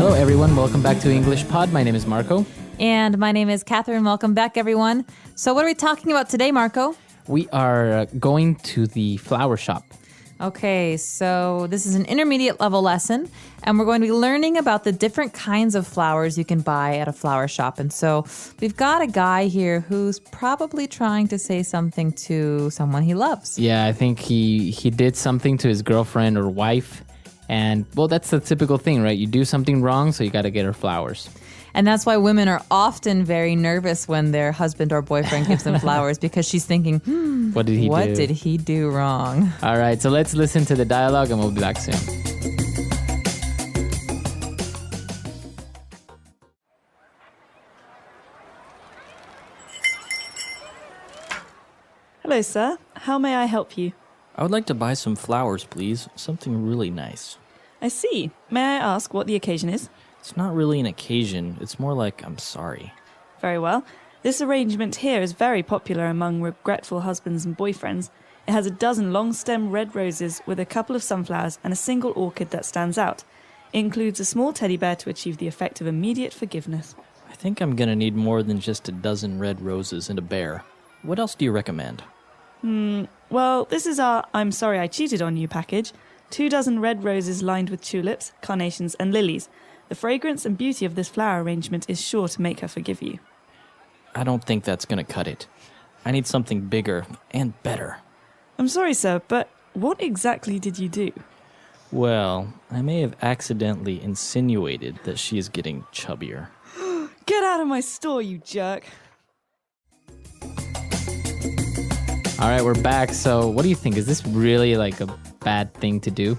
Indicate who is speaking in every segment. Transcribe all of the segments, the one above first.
Speaker 1: Hello, everyone. Welcome back to English Pod. My name is Marco.
Speaker 2: And my name is Catherine. Welcome back, everyone. So what are we talking about today, Marco?
Speaker 1: We are going to the flower shop.
Speaker 2: Okay, so this is an intermediate level lesson, and we're going to be learning about the different kinds of flowers you can buy at a flower shop. And so we've got a guy here who's probably trying to say something to someone he loves.
Speaker 1: Yeah, I think he did something to his girlfriend or wife. And, well, that's the typical thing, right? You do something wrong, so you got to get her flowers.
Speaker 2: And that's why women are often very nervous when their husband or boyfriend gives them flowers, because she's thinking,
Speaker 1: What did he
Speaker 2: do wrong?
Speaker 1: All right, so let's listen to the dialogue and we'll be back soon.
Speaker 3: Hello, sir. How may I help you?
Speaker 4: I would like to buy some flowers, please. Something really nice.
Speaker 3: I see. May I ask what the occasion is?
Speaker 4: It's not really an occasion. It's more like I'm sorry.
Speaker 3: Very well. This arrangement here is very popular among regretful husbands and boyfriends. It has a dozen long-stem red roses with a couple of sunflowers and a single orchid that stands out. It includes a small teddy bear to achieve the effect of immediate forgiveness.
Speaker 4: I think I'm gonna need more than just a dozen red roses and a bear. What else do you recommend?
Speaker 3: Well, this is our I'm sorry I cheated on you package. 2 dozen red roses lined with tulips, carnations and lilies. The fragrance and beauty of this flower arrangement is sure to make her forgive you.
Speaker 4: I don't think that's gonna cut it. I need something bigger and better.
Speaker 3: I'm sorry, sir, but what exactly did you do?
Speaker 4: Well, I may have accidentally insinuated that she is getting chubbier.
Speaker 3: Get out of my store, you jerk.
Speaker 1: All right, we're back. So what do you think? Is this really like a bad thing to do?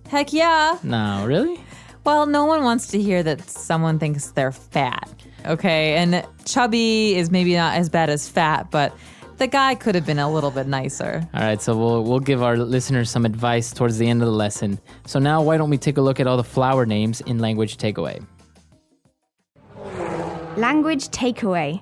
Speaker 2: Heck yeah.
Speaker 1: No, really?
Speaker 2: Well, no one wants to hear that someone thinks they're fat, okay? And chubby is maybe not as bad as fat, but the guy could have been a little bit nicer.
Speaker 1: All right, so we'll give our listeners some advice towards the end of the lesson. So now why don't we take a look at all the flower names in Language Takeaway?
Speaker 5: Language takeaway.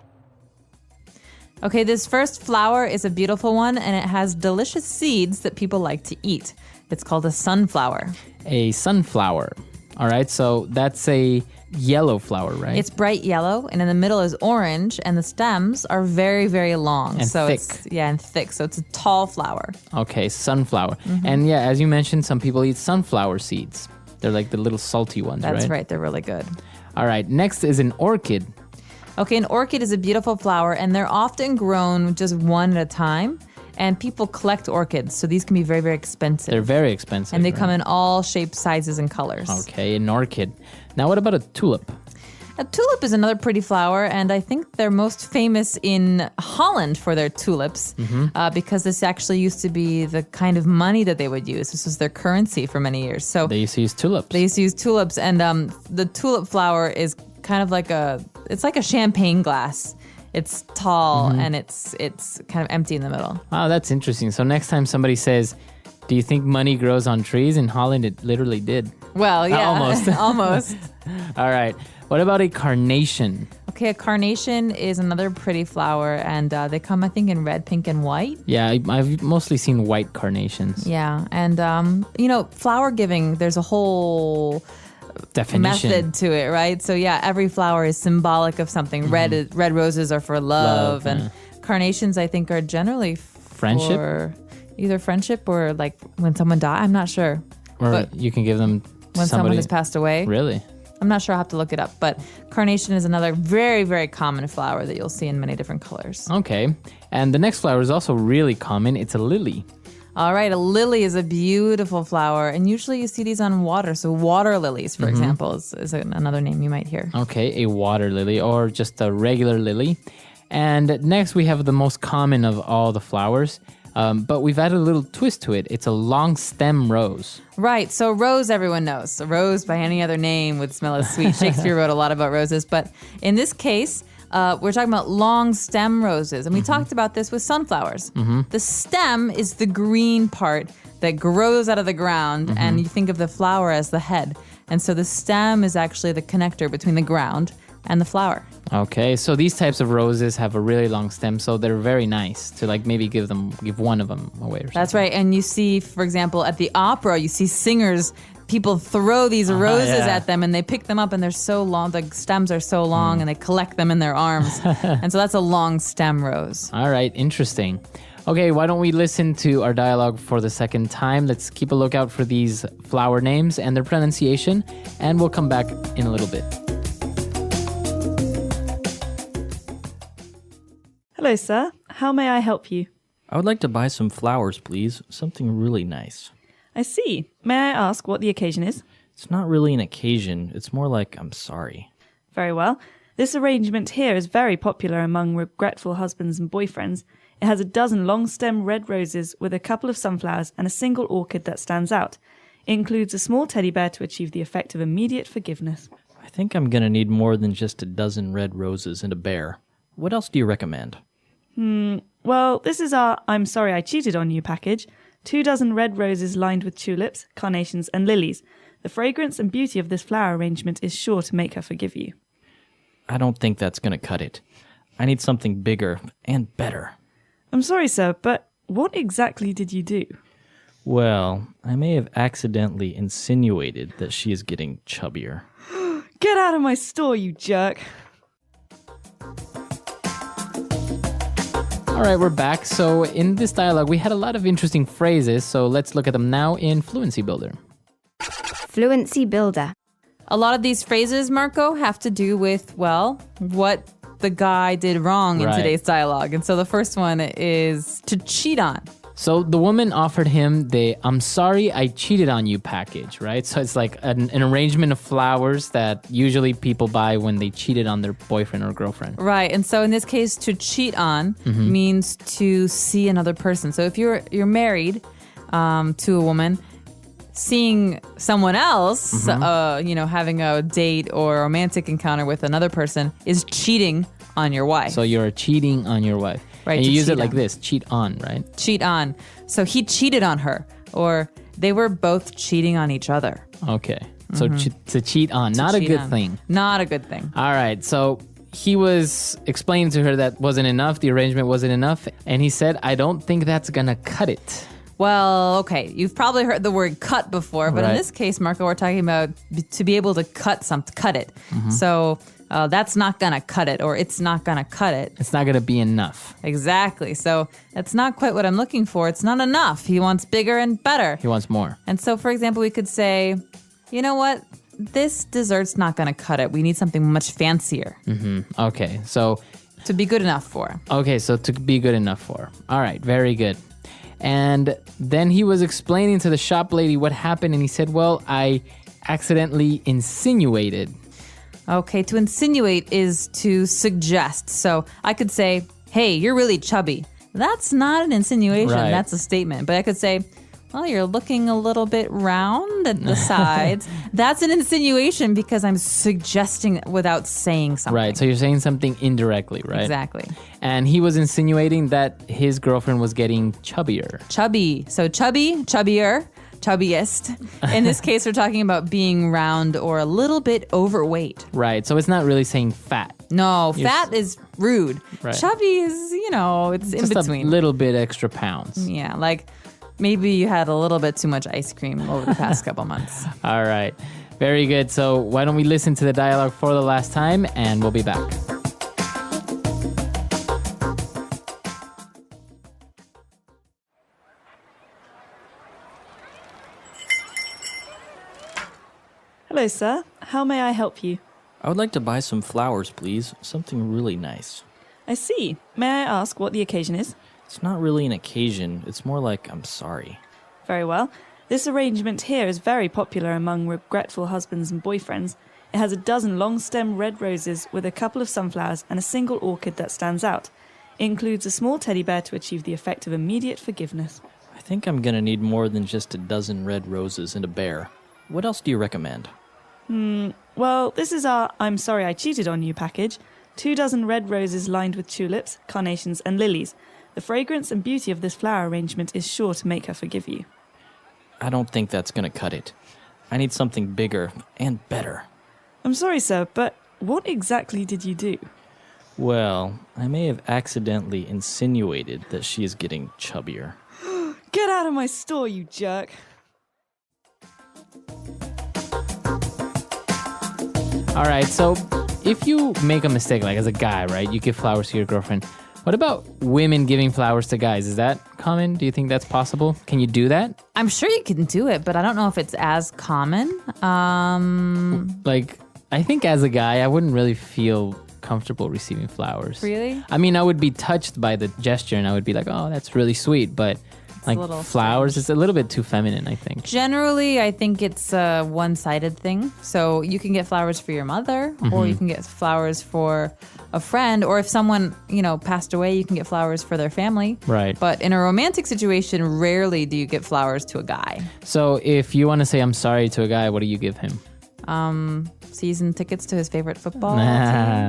Speaker 2: Okay, this first flower is a beautiful one, and it has delicious seeds that people like to eat. It's called a sunflower.
Speaker 1: A sunflower. All right, so that's a yellow flower, right?
Speaker 2: It's bright yellow, and in the middle is orange, and the stems are very, very long.
Speaker 1: And
Speaker 2: so
Speaker 1: thick.
Speaker 2: And thick. So it's a tall flower.
Speaker 1: Okay, sunflower. And yeah, as you mentioned, some people eat sunflower seeds. They're like the little salty ones, right?
Speaker 2: That's right. They're really good.
Speaker 1: All right, next is an orchid.
Speaker 2: Okay, an orchid is a beautiful flower, and they're often grown just one at a time. And people collect orchids, so these can be very, very expensive.
Speaker 1: They're very expensive.
Speaker 2: And they
Speaker 1: right?
Speaker 2: come in all shapes, sizes, and colors.
Speaker 1: Okay, an orchid. Now what about a tulip?
Speaker 2: A tulip is another pretty flower, and I think they're most famous in Holland for their tulips, because this actually used to be the kind of money that they would use. This was their currency for many years. So
Speaker 1: They used to use tulips.
Speaker 2: they used to use tulips, and the tulip flower is kind of like it's like a champagne glass. It's tall and it's kind of empty in the middle.
Speaker 1: Wow, that's interesting. So next time somebody says, do you think money grows on trees? In Holland, it literally did.
Speaker 2: Well, yeah,
Speaker 1: Almost.
Speaker 2: almost.
Speaker 1: All right. What about a carnation?
Speaker 2: Okay, a carnation is another pretty flower, and they come, I think, in red, pink, and white.
Speaker 1: Yeah, I've mostly seen white carnations.
Speaker 2: Yeah, and flower giving, there's a whole
Speaker 1: Definition.
Speaker 2: method to it, right? So yeah, every flower is symbolic of something. Red roses are for love, and carnations, I think, are generally
Speaker 1: Friendship?
Speaker 2: for either friendship or like when someone dies. I'm not sure.
Speaker 1: Or
Speaker 2: But
Speaker 1: you can give them to
Speaker 2: when someone
Speaker 1: somebody.
Speaker 2: has passed away.
Speaker 1: Really?
Speaker 2: I'm not sure. I'll have to look it up. But carnation is another very, very common flower that you'll see in many different colors.
Speaker 1: Okay. And the next flower is also really common. It's a lily.
Speaker 2: All right, a lily is a beautiful flower, and usually you see these on water. So water lilies, for example, is another name you might hear.
Speaker 1: Okay, a water lily or just a regular lily. And next we have the most common of all the flowers, but we've added a little twist to it. It's a long stem rose.
Speaker 2: Right, so rose everyone knows. A rose by any other name would smell as sweet. Shakespeare wrote a lot about roses, but in this case, we're talking about long stem roses. And we talked about this with sunflowers. The stem is the green part that grows out of the ground, and you think of the flower as the head. And so the stem is actually the connector between the ground and the flower.
Speaker 1: Okay, so these types of roses have a really long stem, so they're very nice to like maybe give one of them away or something.
Speaker 2: That's right. And you see, for example, at the opera, you see singers people throw these roses
Speaker 1: yeah.
Speaker 2: at them and they pick them up and they're so long, the stems are so long and they collect them in their arms. And so that's a long stem rose.
Speaker 1: All right, interesting. Okay, why don't we listen to our dialogue for the second time? Let's keep a lookout for these flower names and their pronunciation, and we'll come back in a little bit.
Speaker 3: Hello, sir. How may I help you?
Speaker 4: I would like to buy some flowers, please. Something really nice.
Speaker 3: I see. May I ask what the occasion is?
Speaker 4: It's not really an occasion. It's more like I'm sorry.
Speaker 3: Very well. This arrangement here is very popular among regretful husbands and boyfriends. It has a dozen long-stem red roses with a couple of sunflowers and a single orchid that stands out. It includes a small teddy bear to achieve the effect of immediate forgiveness.
Speaker 4: I think I'm going to need more than just a dozen red roses and a bear. What else do you recommend?
Speaker 3: Well, this is our I'm sorry I cheated on you package. 2 dozen red roses lined with tulips, carnations and lilies. The fragrance and beauty of this flower arrangement is sure to make her forgive you.
Speaker 4: I don't think that's going to cut it. I need something bigger and better.
Speaker 3: I'm sorry, sir, but what exactly did you do?
Speaker 4: Well, I may have accidentally insinuated that she is getting chubbier.
Speaker 3: Get out of my store, you jerk.
Speaker 1: All right, we're back. So in this dialogue, we had a lot of interesting phrases, so let's look at them now in Fluency Builder.
Speaker 5: Fluency Builder.
Speaker 2: A lot of these phrases, Marco, have to do with, well, what the guy did wrong in
Speaker 1: Right.
Speaker 2: today's dialogue. And so the first one is to cheat on.
Speaker 1: So the woman offered him the I'm sorry I cheated on you package, right? So it's like an arrangement of flowers that usually people buy when they cheated on their boyfriend or girlfriend.
Speaker 2: Right. And so in this case, to cheat on means to see another person. So if you're married to a woman, seeing someone else, having a date or a romantic encounter with another person is cheating on your wife.
Speaker 1: So you're cheating on your wife.
Speaker 2: Right,
Speaker 1: And
Speaker 2: to
Speaker 1: you use
Speaker 2: cheat
Speaker 1: it like
Speaker 2: on.
Speaker 1: this, cheat on, right?
Speaker 2: Cheat on. So he cheated on her, or they were both cheating on each other.
Speaker 1: Okay. So to cheat on, not a
Speaker 2: Cheat
Speaker 1: good
Speaker 2: on.
Speaker 1: thing.
Speaker 2: Not a good thing.
Speaker 1: All right. So he was explaining to her that wasn't enough. The arrangement wasn't enough. And he said, I don't think that's going to cut it.
Speaker 2: Well, okay, you've probably heard the word cut before, but in
Speaker 1: Right.
Speaker 2: this case, Marco, we're talking about to be able to cut it. So that's not gonna cut it, or it's not gonna cut it.
Speaker 1: It's not going to be enough.
Speaker 2: Exactly. So that's not quite what I'm looking for. It's not enough. He wants bigger and better.
Speaker 1: He wants more.
Speaker 2: And so, for example, we could say, you know what? This dessert's not gonna cut it. We need something much fancier
Speaker 1: Okay. So
Speaker 2: to be good enough for.
Speaker 1: to be good enough for. All right. Very good. And then he was explaining to the shop lady what happened. And he said, well, I accidentally insinuated.
Speaker 2: Okay, to insinuate is to suggest. So I could say, hey, you're really chubby. That's not an insinuation,
Speaker 1: Right.
Speaker 2: that's a statement. But I could say, well, you're looking a little bit round at the sides. That's an insinuation because I'm suggesting without saying something.
Speaker 1: Right. So you're saying something indirectly, right?
Speaker 2: Exactly.
Speaker 1: And he was insinuating that his girlfriend was getting chubbier.
Speaker 2: Chubby. So chubby, chubbier, chubbiest. In this case, we're talking about being round or a little bit overweight.
Speaker 1: Right. So it's not really saying fat.
Speaker 2: No, fat is rude.
Speaker 1: Right.
Speaker 2: Chubby is, it's in
Speaker 1: Just
Speaker 2: between.
Speaker 1: a little bit extra pounds.
Speaker 2: Yeah, like maybe you had a little bit too much ice cream over the past couple months.
Speaker 1: All right. Very good. So why don't we listen to the dialogue for the last time and we'll be back.
Speaker 3: Hello, sir. How may I help you?
Speaker 4: I would like to buy some flowers, please. Something really nice.
Speaker 3: I see. May I ask what the occasion is?
Speaker 4: It's not really an occasion. It's more like I'm sorry.
Speaker 3: Very well. This arrangement here is very popular among regretful husbands and boyfriends. It has a dozen long-stem red roses with a couple of sunflowers and a single orchid that stands out. It includes a small teddy bear to achieve the effect of immediate forgiveness.
Speaker 4: I think I'm going to need more than just a dozen red roses and a bear. What else do you recommend?
Speaker 3: Well, this is our I'm sorry I cheated on you package. 2 dozen red roses lined with tulips, carnations and lilies. The fragrance and beauty of this flower arrangement is sure to make her forgive you.
Speaker 4: I don't think that's going to cut it. I need something bigger and better.
Speaker 3: I'm sorry, sir, but what exactly did you do?
Speaker 4: Well, I may have accidentally insinuated that she is getting chubbier.
Speaker 3: Get out of my store, you jerk.
Speaker 1: All right, so if you make a mistake, like as a guy, right, you give flowers to your girlfriend. What about women giving flowers to guys? Is that common? Do you think that's possible? Can you do that?
Speaker 2: I'm sure you can do it, but I don't know if it's as common.
Speaker 1: Like, I think as a guy, I wouldn't really feel comfortable receiving flowers.
Speaker 2: Really?
Speaker 1: I mean, I would be touched by the gesture and I would be like, oh, that's really sweet. But like
Speaker 2: a little
Speaker 1: flowers,
Speaker 2: strange.
Speaker 1: it's a little bit too feminine, I think.
Speaker 2: Generally, I think it's a one-sided thing. So you can get flowers for your mother, or you can get flowers for a friend, or if someone, passed away, you can get flowers for their family.
Speaker 1: Right.
Speaker 2: But in a romantic situation, rarely do you get flowers to a guy.
Speaker 1: So if you want to say I'm sorry to a guy, what do you give him?
Speaker 2: Season tickets to his favorite football team.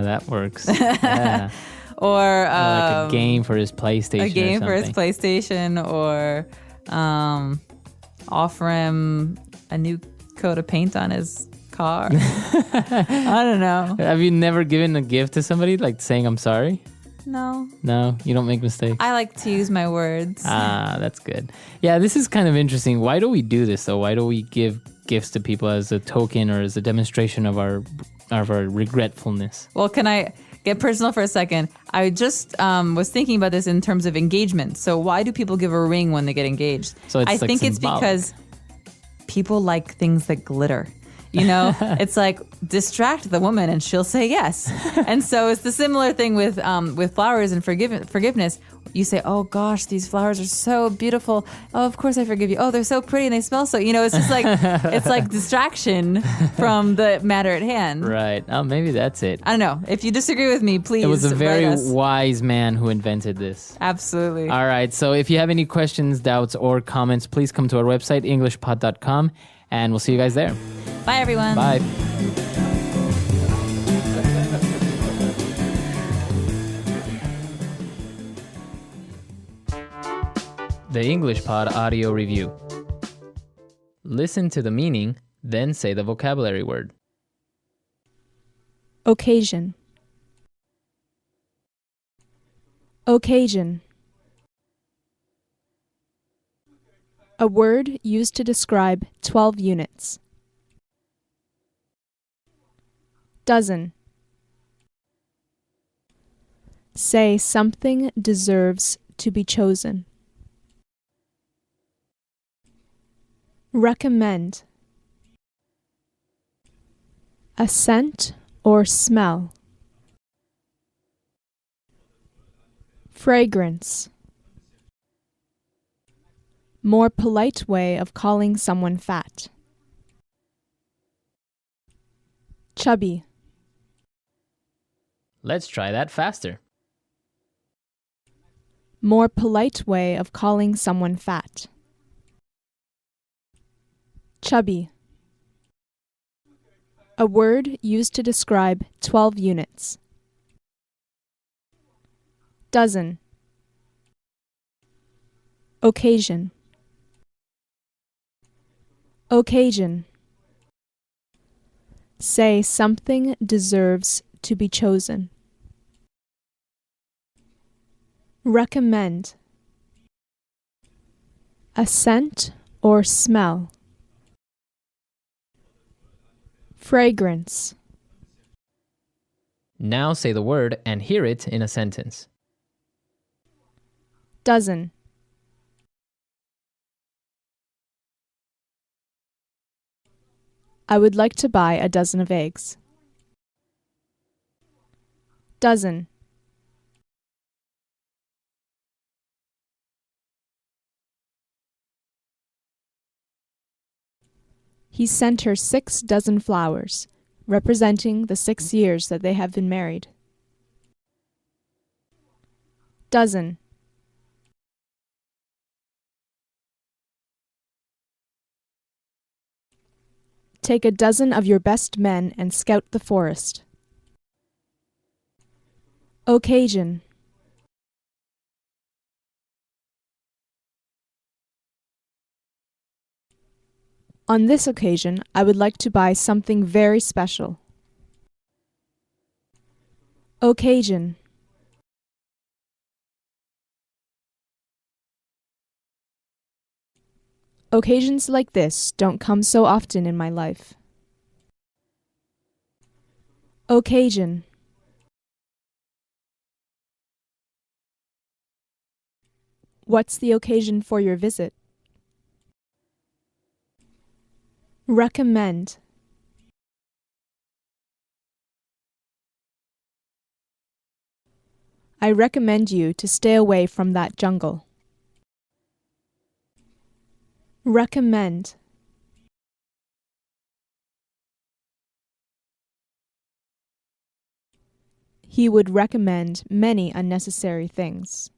Speaker 1: That works. Yeah.
Speaker 2: Or
Speaker 1: Like a game for his PlayStation.
Speaker 2: a game
Speaker 1: or
Speaker 2: for his
Speaker 1: something.
Speaker 2: PlayStation, or offer him a new coat of paint on his car. I don't know.
Speaker 1: Have you never given a gift to somebody, like saying I'm sorry?
Speaker 2: No,
Speaker 1: No, you don't make mistakes.
Speaker 2: I like to use my words.
Speaker 1: That's good. Yeah, this is kind of interesting. Why do we do this though? Why do we give gifts to people as a token or as a demonstration of our regretfulness?
Speaker 2: Well, can I get personal for a second? I just was thinking about this in terms of engagement. So why do people give a ring when they get engaged?
Speaker 1: So it's
Speaker 2: I
Speaker 1: like
Speaker 2: think it's
Speaker 1: symbolic.
Speaker 2: because people like things that glitter. It's like distract the woman and she'll say yes. And so it's the similar thing with flowers and forgiveness. You say, oh gosh, these flowers are so beautiful. Oh, of course I forgive you. Oh, they're so pretty and they smell so. It's just like it's like distraction from the matter at hand.
Speaker 1: Right. Oh, maybe that's it.
Speaker 2: I don't know. If you disagree with me, please.
Speaker 1: It was a very
Speaker 2: write us.
Speaker 1: wise man who invented this.
Speaker 2: Absolutely.
Speaker 1: All right. So if you have any questions, doubts, or comments, please come to our website, englishpod.com, and we'll see you guys there.
Speaker 2: Bye, everyone.
Speaker 1: Bye. The English Pod Audio Review. Listen to the meaning, then say the vocabulary word.
Speaker 6: Occasion. Occasion. A word used to describe 12 units. Dozen. Say something deserves to be chosen. Recommend. A scent or smell. Fragrance. More polite way of calling someone fat. Chubby.
Speaker 1: Let's try that faster.
Speaker 6: More polite way of calling someone fat. Chubby. A word used to describe 12 units. Dozen. Occasion. Occasion. Say something deserves to be chosen. Recommend. A scent or smell. Fragrance.
Speaker 1: Now say the word and hear it in a sentence.
Speaker 6: Dozen. I would like to buy a dozen of eggs. Dozen. He sent her 6 dozen flowers, representing the 6 years that they have been married. Dozen. Take a dozen of your best men and scout the forest. Occasion. On this occasion, I would like to buy something very special. Occasion. Occasions like this don't come so often in my life. Occasion. What's the occasion for your visit? Recommend. I recommend you to stay away from that jungle. Recommend. He would recommend many unnecessary things.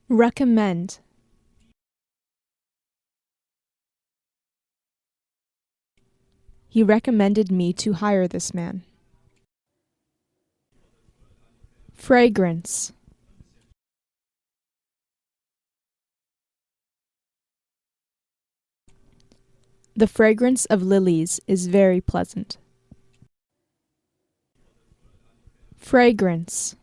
Speaker 6: Recommend. He recommended me to hire this man. Fragrance. The fragrance of lilies is very pleasant. Fragrance.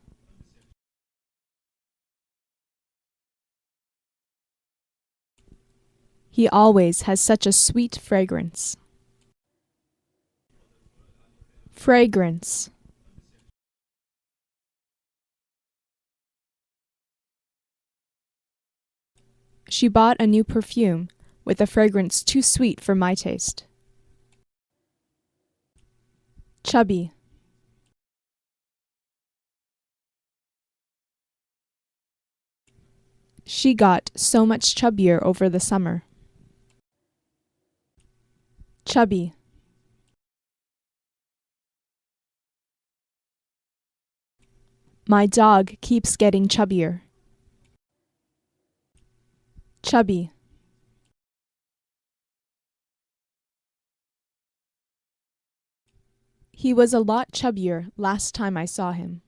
Speaker 6: He always has such a sweet fragrance. Fragrance. She bought a new perfume with a fragrance too sweet for my taste. Chubby. She got so much chubbier over the summer. Chubby. My dog keeps getting chubbier. Chubby. He was a lot chubbier last time I saw him.